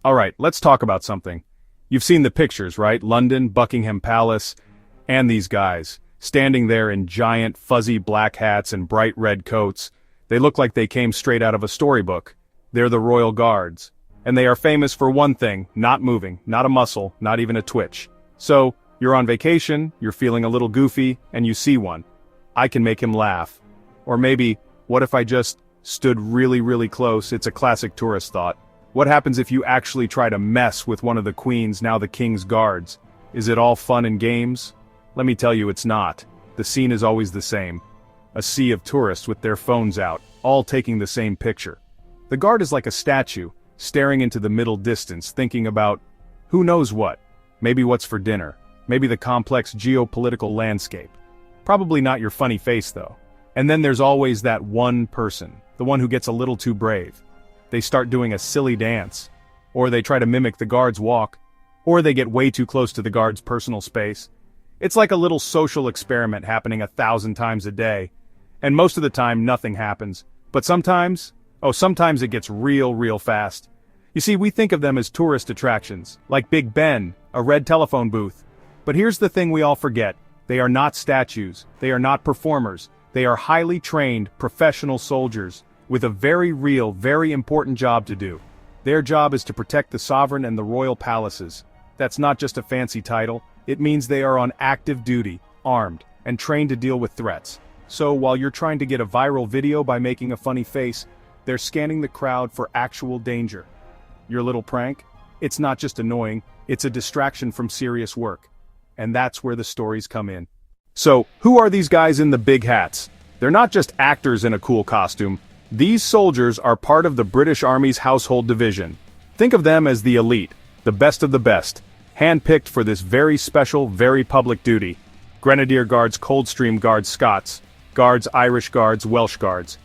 Alright, let's talk about something. You've seen the pictures, right? London, Buckingham Palace, and these guys, standing there in giant, fuzzy black hats and bright red coats. They look like they came straight out of a storybook. They're the Royal Guards. And they are famous for one thing, not moving, not a muscle, not even a twitch. So, you're on vacation, you're feeling a little goofy, and you see one. I can make him laugh. Or maybe, what if I just stood really close? It's a classic tourist thought. What happens if you actually try to mess with one of the Queen's, now the King's guards? Is it all fun and games? Let me tell you it's not. The scene is always the same. A sea of tourists with their phones out, all taking the same picture. The guard is like a statue, staring into the middle distance, thinking about, who knows what? Maybe what's for dinner. Maybe the complex geopolitical landscape. Probably not your funny face though. And then there's always that one person, the one who gets a little too brave. They start doing a silly dance, or they try to mimic the guard's walk, or they get way too close to the guard's personal space. It's like a little social experiment happening 1,000 times a day, and most of the time nothing happens. But sometimes it gets real fast. You see, we think of them as tourist attractions, like Big Ben, a red telephone booth. But here's the thing we all forget. They are not statues, they are not performers, they are highly trained, professional soldiers, with a very real, very important job to do. Their job is to protect the sovereign and the royal palaces. That's not just a fancy title, it means they are on active duty, armed, and trained to deal with threats. So while you're trying to get a viral video by making a funny face, they're scanning the crowd for actual danger. Your little prank? It's not just annoying, it's a distraction from serious work. And that's where the stories come in. So, who are these guys in the big hats? They're not just actors in a cool costume. These soldiers are part of the British Army's household division. Think of them as the elite, the best of the best, handpicked for this very special, very public duty. Grenadier Guards, Coldstream Guards, Scots, Guards, Irish Guards, Welsh Guards.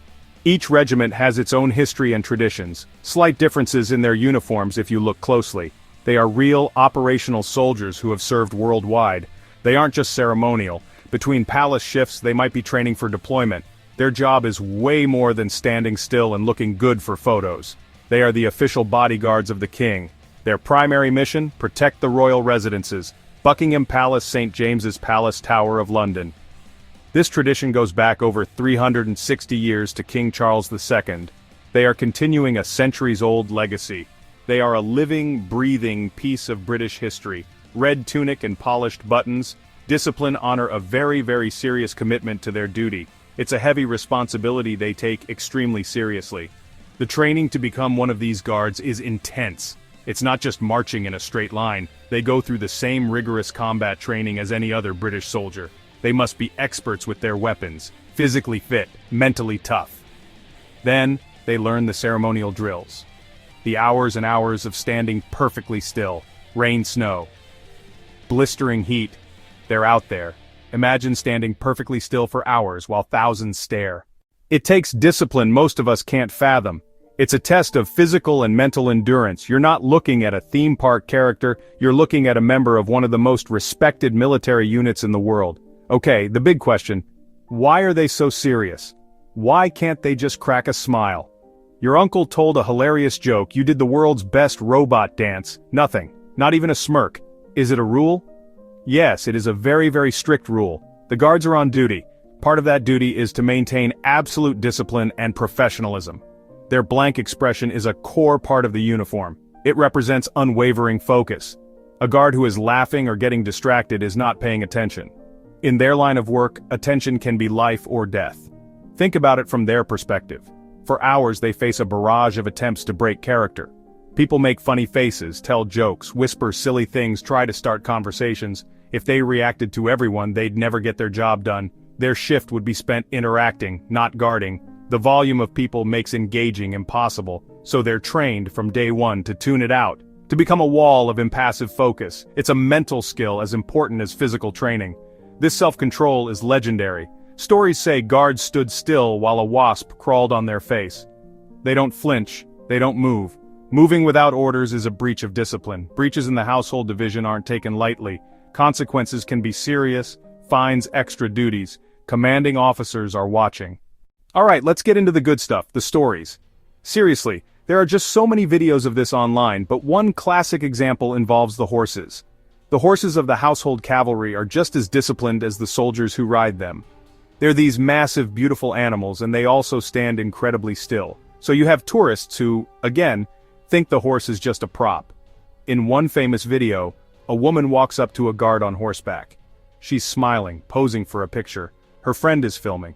Each regiment has its own history and traditions, slight differences in their uniforms if you look closely. They are real, operational soldiers who have served worldwide. They aren't just ceremonial. Between palace shifts, they might be training for deployment. Their job is way more than standing still and looking good for photos. They are the official bodyguards of the king. Their primary mission, protect the royal residences, Buckingham Palace, St. James's Palace, Tower of London. This tradition goes back over 360 years to King Charles II. They are continuing a centuries-old legacy. They are a living, breathing piece of British history. Red tunic and polished buttons. Discipline honor a very serious commitment to their duty. It's a heavy responsibility they take extremely seriously. The training to become one of these guards is intense. It's not just marching in a straight line. They go through the same rigorous combat training as any other British soldier. They must be experts with their weapons, physically fit, mentally tough. Then, they learn the ceremonial drills. The hours and hours of standing perfectly still. Rain, snow. Blistering heat. They're out there. Imagine standing perfectly still for hours while thousands stare. It takes discipline most of us can't fathom. It's a test of physical and mental endurance. You're not looking at a theme park character, you're looking at a member of one of the most respected military units in the world. Okay, the big question. Why are they so serious? Why can't they just crack a smile? Your uncle told a hilarious joke, you did the world's best robot dance. Nothing. Not even a smirk. Is it a rule? Yes, it is a very strict rule. The guards are on duty. Part of that duty is to maintain absolute discipline and professionalism. Their blank expression is a core part of the uniform. It represents unwavering focus. A guard who is laughing or getting distracted is not paying attention. In their line of work, attention can be life or death. Think about it from their perspective. For hours they face a barrage of attempts to break character. People make funny faces, tell jokes, whisper silly things, try to start conversations. If they reacted to everyone, they'd never get their job done. Their shift would be spent interacting, not guarding. The volume of people makes engaging impossible, so they're trained from day one to tune it out, to become a wall of impassive focus. It's a mental skill as important as physical training. This self-control is legendary. Stories say guards stood still while a wasp crawled on their face. They don't flinch, they don't move. Moving without orders is a breach of discipline. Breaches in the household division aren't taken lightly. Consequences can be serious, fines, extra duties. Commanding officers are watching. Alright, let's get into the good stuff, the stories. Seriously, There are just so many videos of this online, but one classic example involves the horses. The horses of the household cavalry are just as disciplined as the soldiers who ride them. They're these massive, beautiful animals, and they also stand incredibly still. So you have tourists who, again, think the horse is just a prop. In one famous video, a woman walks up to a guard on horseback. She's smiling, posing for a picture. Her friend is filming.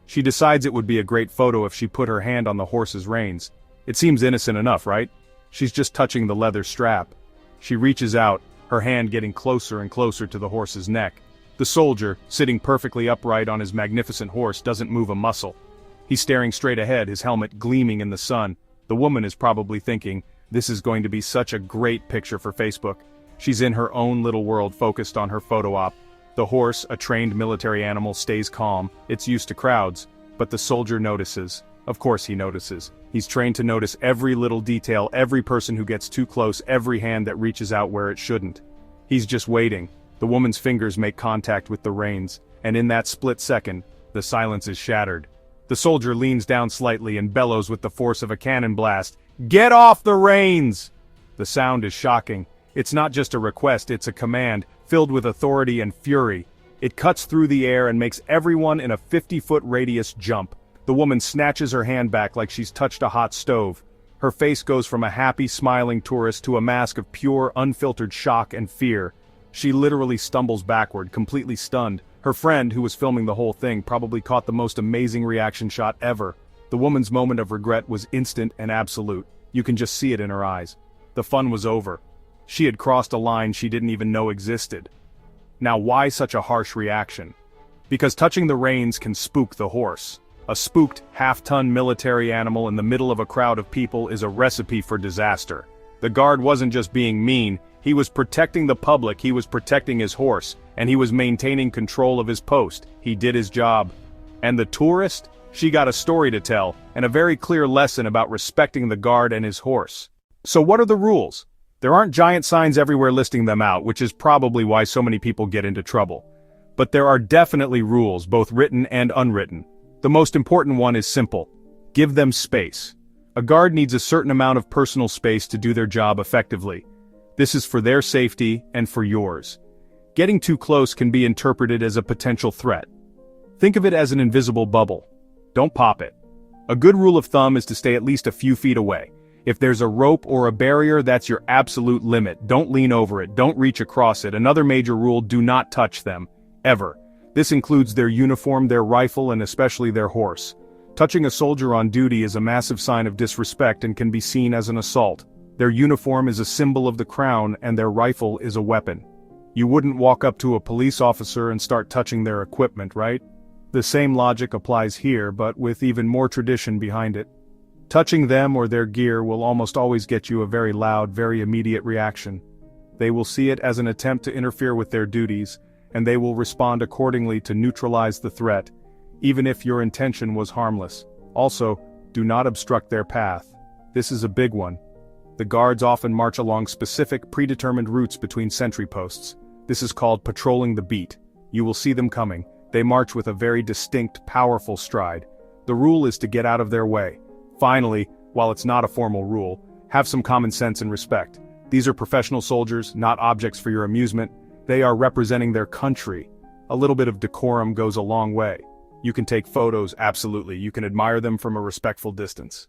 She decides it would be a great photo if she put her hand on the horse's reins. It seems innocent enough, right? She's just touching the leather strap. She reaches out, her hand getting closer and closer to the horse's neck. The soldier, sitting perfectly upright on his magnificent horse, doesn't move a muscle. He's staring straight ahead, his helmet gleaming in the sun. The woman is probably thinking, this is going to be such a great picture for Facebook. She's in her own little world focused on her photo op. The horse, a trained military animal, stays calm. It's used to crowds. But the soldier notices. Of course he notices. He's trained to notice every little detail, every person who gets too close, every hand that reaches out where it shouldn't. He's just waiting. The woman's fingers make contact with the reins, and in that split second, the silence is shattered. The soldier leans down slightly and bellows with the force of a cannon blast, "Get off the reins!" The sound is shocking. It's not just a request, it's a command, filled with authority and fury. It cuts through the air and makes everyone in a 50-foot radius jump. The woman snatches her hand back like she's touched a hot stove. Her face goes from a happy, smiling tourist to a mask of pure, unfiltered shock and fear. She literally stumbles backward, completely stunned. Her friend, who was filming the whole thing, probably caught the most amazing reaction shot ever. The woman's moment of regret was instant and absolute. You can just see it in her eyes. The fun was over. She had crossed a line she didn't even know existed. Now why such a harsh reaction? Because touching the reins can spook the horse. A spooked, half-ton military animal in the middle of a crowd of people is a recipe for disaster. The guard wasn't just being mean, he was protecting the public, he was protecting his horse, and he was maintaining control of his post. He did his job. And the tourist? She got a story to tell, and a very clear lesson about respecting the guard and his horse. So what are the rules? There aren't giant signs everywhere listing them out, which is probably why so many people get into trouble. But there are definitely rules, both written and unwritten. The most important one is simple. Give them space. A guard needs a certain amount of personal space to do their job effectively. This is for their safety and for yours. Getting too close can be interpreted as a potential threat. Think of it as an invisible bubble. Don't pop it. A good rule of thumb is to stay at least a few feet away. If there's a rope or a barrier, that's your absolute limit. Don't lean over it, don't reach across it. Another major rule, do not touch them. Ever. This includes their uniform, their rifle, and especially their horse. Touching a soldier on duty is a massive sign of disrespect and can be seen as an assault. Their uniform is a symbol of the crown and their rifle is a weapon. You wouldn't walk up to a police officer and start touching their equipment, right? The same logic applies here, but with even more tradition behind it. Touching them or their gear will almost always get you a very loud, very immediate reaction. They will see it as an attempt to interfere with their duties, and they will respond accordingly to neutralize the threat, even if your intention was harmless. Also, do not obstruct their path. This is a big one. The guards often march along specific, predetermined routes between sentry posts. This is called patrolling the beat. You will see them coming. They march with a very distinct, powerful stride. The rule is to get out of their way. Finally, while it's not a formal rule, have some common sense and respect. These are professional soldiers, not objects for your amusement. They are representing their country. A little bit of decorum goes a long way. You can take photos, absolutely. You can admire them from a respectful distance.